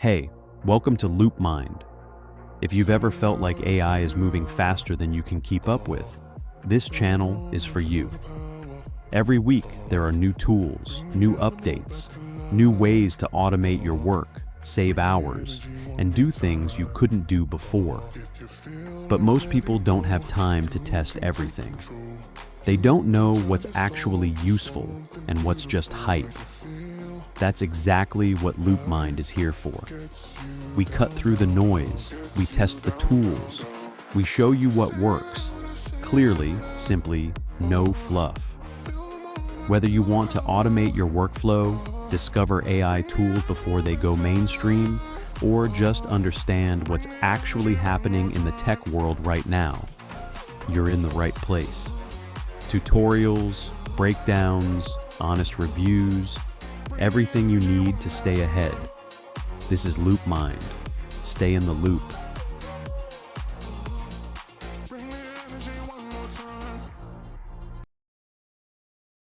Hey, welcome to LoopMind. If you've ever felt like AI is moving faster than you can keep up with, this channel is for you. Every week, there are new tools, new updates, new ways to automate your work, save hours, and do things you couldn't do before. But most people don't have time to test everything. They don't know what's actually useful and what's just hype. That's exactly what LoopMind is here for. We cut through the noise, we test the tools, we show you what works. Clearly, simply, no fluff. Whether you want to automate your workflow, discover AI tools before they go mainstream, or just understand what's actually happening in the tech world right now, you're in the right place. Tutorials, breakdowns, honest reviews, everything you need to stay ahead. This is LoopMind. Stay in the loop.